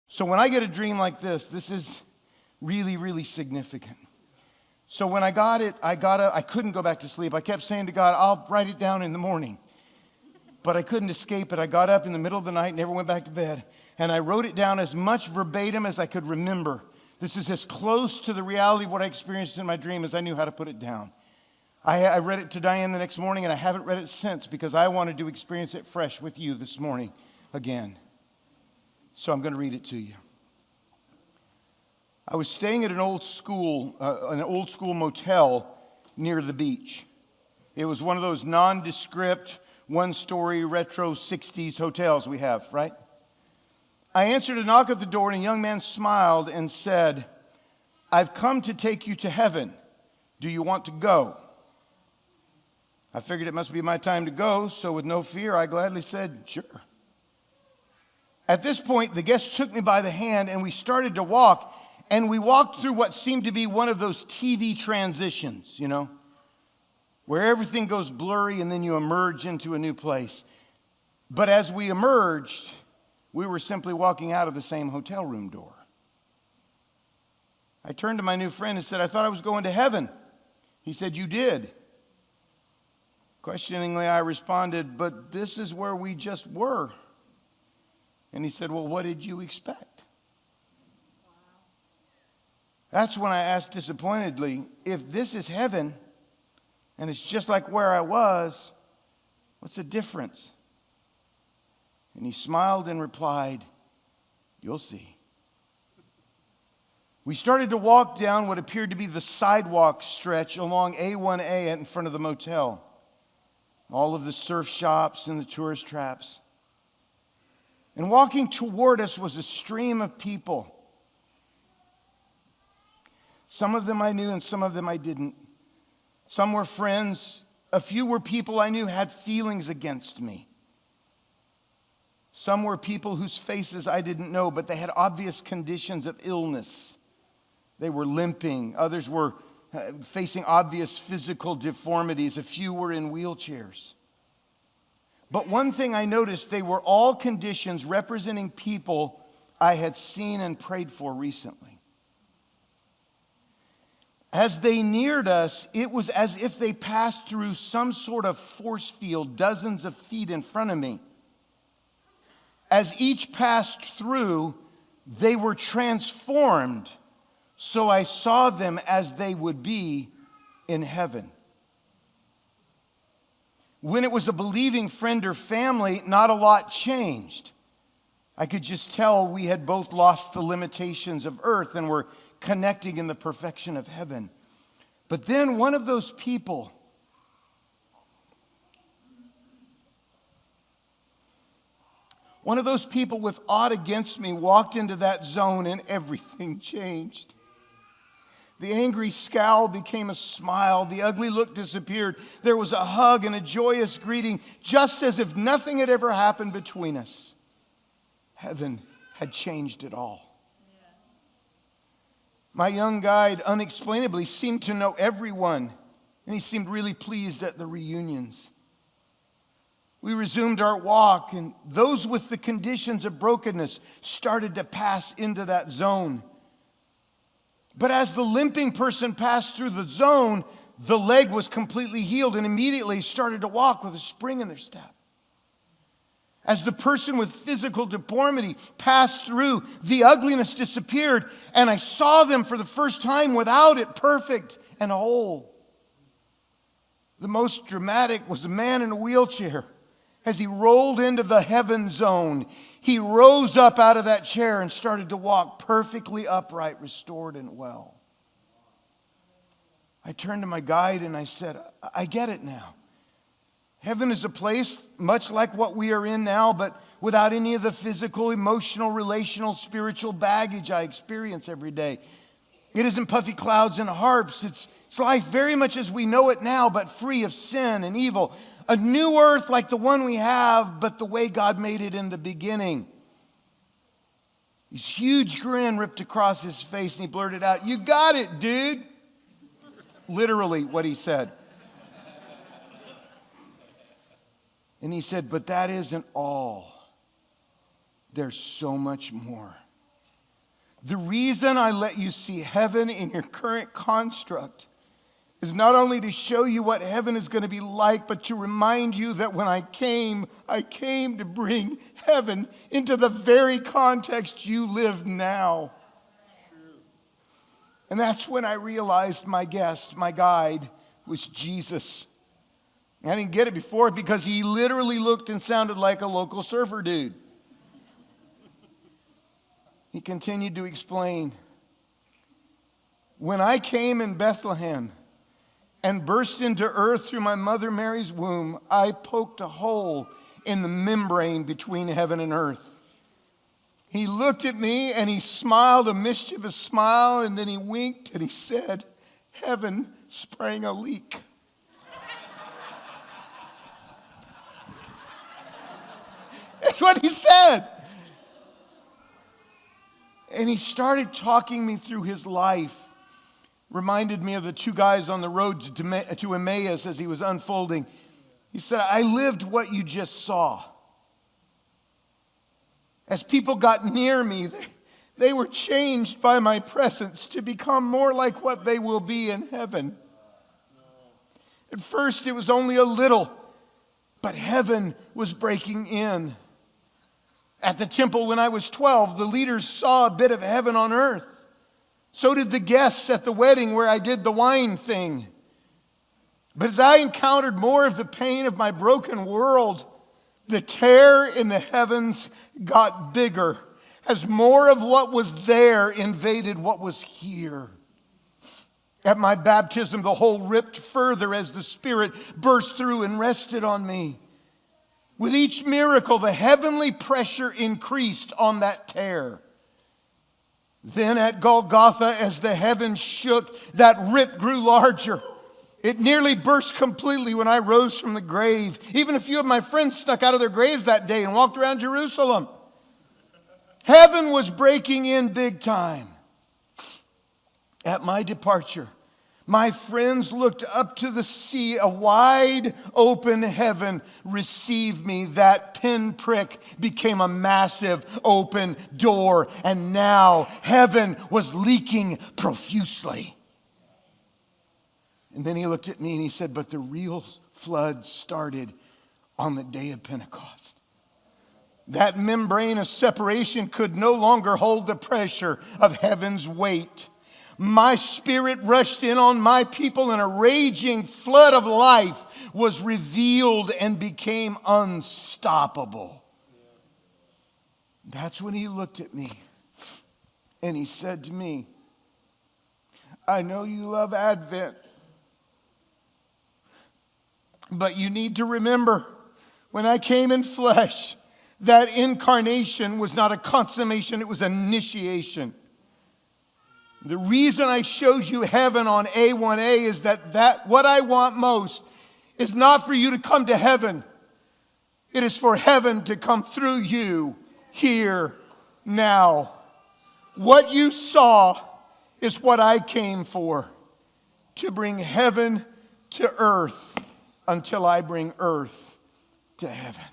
So when I get a dream like this is really, really significant. So when I got it, I couldn't go back to sleep. I kept saying to God, I'll write it down in the morning. But I couldn't escape it. I got up in the middle of the night, never went back to bed. And I wrote it down as much verbatim as I could remember. This is as close to the reality of what I experienced in my dream as I knew how to put it down. I read it to Diane the next morning, and I haven't read it since because I wanted to experience it fresh with you this morning again. So I'm going to read it to you. I was staying at an old school motel near the beach. It was one of those nondescript, one-story retro 60s hotels we have, right? I answered a knock at the door, and a young man smiled and said, "I've come to take you to heaven. Do you want to go?" I figured it must be my time to go, so with no fear, I gladly said, "Sure." At this point, the guest took me by the hand, and we started to walk. And we walked through what seemed to be one of those TV transitions, where everything goes blurry and then you emerge into a new place. But as we emerged, we were simply walking out of the same hotel room door. I turned to my new friend and said, "I thought I was going to heaven." He said, "You did." Questioningly, I responded, "But this is where we just were." And he said, "Well, what did you expect?" That's when I asked disappointedly, "If this is heaven and it's just like where I was, what's the difference?" And he smiled and replied, "You'll see." We started to walk down what appeared to be the sidewalk stretch along A1A in front of the motel. All of the surf shops and the tourist traps. And walking toward us was a stream of people. Some of them I knew and some of them I didn't. Some were friends. A few were people I knew had feelings against me. Some were people whose faces I didn't know, but they had obvious conditions of illness. They were limping. Others were facing obvious physical deformities. A few were in wheelchairs. But one thing I noticed, they were all conditions representing people I had seen and prayed for recently. As they neared us, it was as if they passed through some sort of force field dozens of feet in front of me. As each passed through, they were transformed, so I saw them as they would be in heaven. When it was a believing friend or family, not a lot changed. I could just tell we had both lost the limitations of earth and were connecting in the perfection of heaven. But then one of those people with aught against me walked into that zone and everything changed. The angry scowl became a smile. The ugly look disappeared. There was a hug and a joyous greeting, just as if nothing had ever happened between us. Heaven had changed it all. My young guide unexplainably seemed to know everyone, and he seemed really pleased at the reunions. We resumed our walk, and those with the conditions of brokenness started to pass into that zone. But as the limping person passed through the zone, the leg was completely healed and immediately started to walk with a spring in their step. As the person with physical deformity passed through, the ugliness disappeared, and I saw them for the first time without it, perfect and whole. The most dramatic was a man in a wheelchair. As he rolled into the heaven zone, he rose up out of that chair and started to walk perfectly upright, restored and well. I turned to my guide and I said, "I get it now. Heaven is a place much like what we are in now, but without any of the physical, emotional, relational, spiritual baggage I experience every day. It isn't puffy clouds and harps. It's life very much as we know it now, but free of sin and evil. A new earth like the one we have, but the way God made it in the beginning." This huge grin ripped across his face and he blurted out, "You got it, dude." Literally what he said. And he said, "But that isn't all. There's so much more." The reason I let you see heaven in your current construct is not only to show you what heaven is going to be like, but to remind you that when I came to bring heaven into the very context you live now. And that's when I realized my guest, my guide, was Jesus. I didn't get it before because he literally looked and sounded like a local surfer dude. He continued to explain, when I came in Bethlehem and burst into earth through my mother Mary's womb, I poked a hole in the membrane between heaven and earth. He looked at me and he smiled a mischievous smile, and then he winked and he said, heaven sprang a leak. That's what he said. And he started talking me through his life. Reminded me of the two guys on the road to Emmaus as he was unfolding. He said, I lived what you just saw. As people got near me, they were changed by my presence to become more like what they will be in heaven. At first, it was only a little, but heaven was breaking in. At the temple when I was 12, the leaders saw a bit of heaven on earth. So did the guests at the wedding where I did the wine thing. But as I encountered more of the pain of my broken world, the tear in the heavens got bigger as more of what was there invaded what was here. At my baptism, the hole ripped further as the Spirit burst through and rested on me. With each miracle, the heavenly pressure increased on that tear. Then at Golgotha, as the heavens shook, that rip grew larger. It nearly burst completely when I rose from the grave. Even a few of my friends snuck out of their graves that day and walked around Jerusalem. Heaven was breaking in big time. At my departure, my friends looked up to the sea. A wide open heaven received me. That pinprick became a massive open door. And now heaven was leaking profusely. And then he looked at me and he said, but the real flood started on the day of Pentecost. That membrane of separation could no longer hold the pressure of heaven's weight. My Spirit rushed in on my people, and a raging flood of life was revealed and became unstoppable. That's when he looked at me and he said to me, I know you love Advent, but you need to remember when I came in flesh, that incarnation was not a consummation, it was an initiation. The reason I showed you heaven on A1A is that what I want most is not for you to come to heaven. It is for heaven to come through you here, now. What you saw is what I came for, to bring heaven to earth until I bring earth to heaven.